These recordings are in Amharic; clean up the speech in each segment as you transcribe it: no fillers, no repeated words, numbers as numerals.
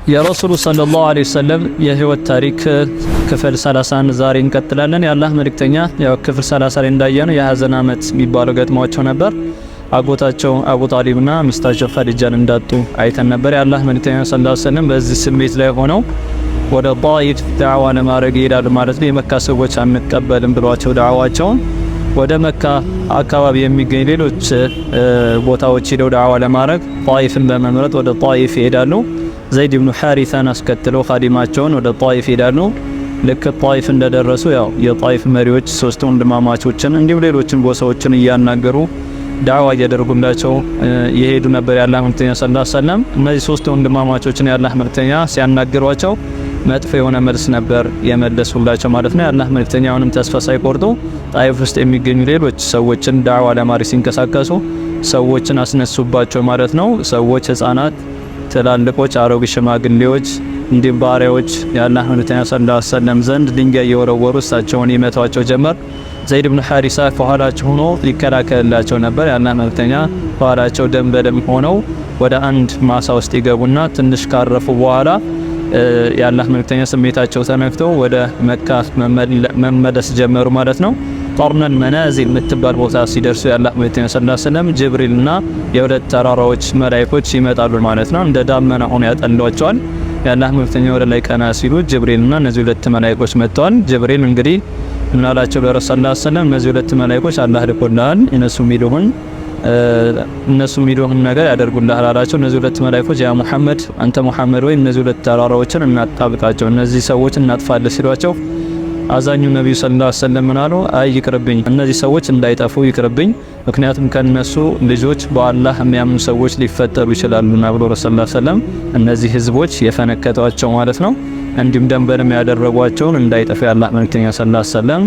የረሱሉ ሰለላሁ ዐለይሂ ወሰለም የህይወት ታሪክ ክፍል 31 ዛሬ እንቀጥላለን። የአላህ መልእክተኛ ያው ክፍል 30 ላይ እንዳየነው የሀዘን አመት የሚባለው ገጥሟቸው ነበር። አጎታቸው አቡ ጣሊብና ሚስታቸው ኸዲጃን እንዳጡ አይተን ነበር። የአላህ መልእክተኛ ሰለላሁ ዐለይሂ ወሰለም በዚህ ስሜት ላይ ሆነው ወደ ጣኢፍ ዳዕዋ ለማድረግ ይሄዳሉ ማለት ነው። የመካ ሰዎች አንቀበልም ብሏቸው ዳዕዋቸውን ወደ መካ አካባቢ የሚገኝ ሌሎች ቦታዎች ሄደው ዳዕዋ ለማድረግ ጣኢፍን በመምረጥ ወደ ጣኢፍ ይሄዳሉ። ዘይድ ኢብኑ ሐሪሳን አስከትለው ኻዲማቸውን ወደ ጣኢፍ ይሄዳሉ። ልክ ጣኢፍ እንደደረሱ ያው የጣኢፍ መሪዎች ሶስት ወንድማማቾችን እንዲሁም ሌሎችን ቦታዎችን እያናገሩ ዳዕዋ እያደረጉላቸው የሄዱ ነበር። የአላህ መልእክተኛ ሰለላሁ ዐለይሂ ወሰለም እነዚህ ሶስት ወንድማማቾችን የአላህ መልእክተኛ ሲያናግሯቸው መጥፎ የሆነ መልስ ነበር የመለሱላቸው ማለት ነው። የአላህ መልእክተኛ አሁንም ተስፋ ሳይቆርጡ ጣኢፍ ውስጥ የሚገኙ ሌሎች ሰዎችን ዳዕዋ ለማድረግ ሲንቀሳቀሱ ሰዎችን አስነሱባቸው ማለት ነው። ሰዎች፣ ህፃናት፣ ትላልቆች፣ አሮጊ ሽማግሌዎች እንዲሁም ባሪያዎች የአላህ መልእክተኛ ሰለላሁ ዐለይሂ ወሰለም ዘንድ ድንጋይ እየወረወሩ እሳቸውን ይመቷቸው ጀመር። ዘይድ ኢብኑ ሐሪሳ ከኋላቸው ሆኖ ሊከላከልላቸው ነበር። የአላህ መልእክተኛ ከኋላቸው ደም በደም ሆነው ወደ አንድ ማሳ ውስጥ ይገቡና ትንሽ ካረፉ በኋላ የአላህ መልእክተኛ ስሜታቸው ተነክተው ወደ መካ መመለስ ጀመሩ ማለት ነው። ቀርነል መናዚል የምትባል ቦታ ሲደርሱ የአላህ መልእክተኛ ሰለላሁ ዐለይሂ ወሰለም ጅብሪልና የሁለት ተራራዎች መላእክቶች ይመጣሉ ማለት ነው። እንደ ዳመና ሆኖ ያጠሏቸዋል። የአላህ መልእክተኛ ወደ ላይ ቀና ሲሉ ጅብሪልና እነዚህ ሁለት መላእክቶች መጥተዋል። ጅብሪል እንግዲህ ምን አላቸው ለረሱል ሰለላሁ ዐለይሂ ወሰለም እነዚህ ሁለት መላእክቶች አላህ ልኮልሃል፣ እነሱ ሚሉህን ነገር ያደርጉልሃል አላቸው። እነዚህ ሁለት መላእክቶች ያ ሙሐመድ አንተ ሙሐመድ ወይ እነዚህ ሁለት ተራራዎችን እናጣብቃቸው፣ እነዚህ ሰዎች እናጥፋለን ሲሏቸው አዛኙ ነብዩ ሰለላሁ ዐለይሂ ወሰለም ምን አሉ? አይ ይቅርብኝ፣ እነዚህ ሰዎች እንዳይጠፉ ይቅርብኝ፣ ምክንያቱም ከነሱ ልጆች በአላህ የሚያምኑ ሰዎች ሊፈጠሩ ይችላሉና ብሎ ረሱል ሰለላሁ ዐለይሂ ወሰለም እነዚህ ህዝቦች የፈነከቷቸው ማለት ነው። እንዲሁም ደንበርም ያደረጓቸውን እንዳይጠፉ የአላህ መልእክተኛ ሰለላሁ ዐለይሂ ወሰለም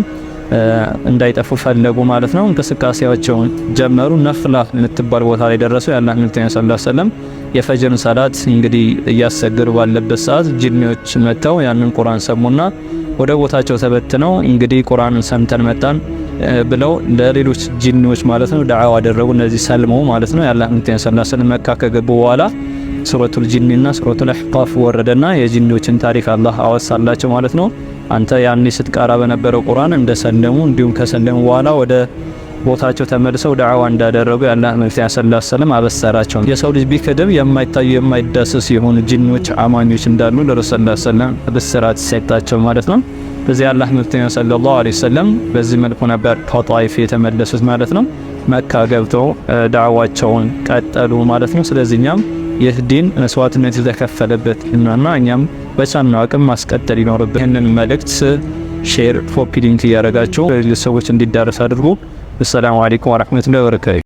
እንዳይጠፉ ፈለጉ ማለት ነው። እንቅስቃሴያቸውን ጀመሩ። ነፍላ የምትባል ቦታ ላይ ደረሱ። የአላህ መልእክተኛ ሰለላሁ ዐለይሂ ወሰለም የፈጅርን ሰላት እንግዲህ እያሰገዱ ባለበት ሰዓት ጂኒዎች መጥተው ያንን ቁርአን ሰሙና ወደ ቦታቸው ተበትነው እንግዲህ ቁርአንን ሰምተን መጣን ብለው ለሌሎች ጂኒዎች ማለት ነው ዳዕዋ አደረጉ። እነዚህ ሰልመው ማለት ነው። የአላህ መልእክተኛ ሰለላሁ ዐለይሂ ወሰለም መካ ከገቡ በኋላ ሱረቱል ጂኒና ሱረቱል አህቃፍ ወረደና የጂኒዎችን ታሪክ አላህ አወሳላቸው ማለት ነው። አንተ ያኔ ስትቀራ በነበረው ቁርአን እንደሰለሙ እንዲሁም ከሰለሙ በኋላ ወደ ቦታቸው ተመልሰው ዳዕዋ እንዳደረጉ የአላህ መልእክተኛ ሰለላሁ ዐለይሂ ወሰለም አበሰራቸው። የሰው ልጅ ቢከድም የማይታዩ የማይዳሰስ የሆኑ ጂኒዎች አማኞች እንዳሉ ለረሱል ሰለላሁ ዐለይሂ ወሰለም ብስራት ሰጣቸው ማለት ነው። በዚህ የአላህ መልእክተኛ ሰለላሁ ዐለይሂ ወሰለም በዚህ መልኩ ነበር ከጣኢፍ የተመለሱት ማለት ነው። መካ ገብተው ዳዕዋቸውን ቀጠሉ ማለት ነው። ስለዚህ እኛም ይህ ዲን መስዋዕትነት የተከፈለበት እና እኛም በቻልነው አቅም ማስቀጠል ይኖርብን። ይህንን መልእክት ሼር፣ ኮፒ ሊንክ እያደረጋችሁ ለሌሎች ሰዎች እንዲዳረስ አድርጉ። ሰላም አለይኩም ወራህመቱላሂ ወበረካቱ።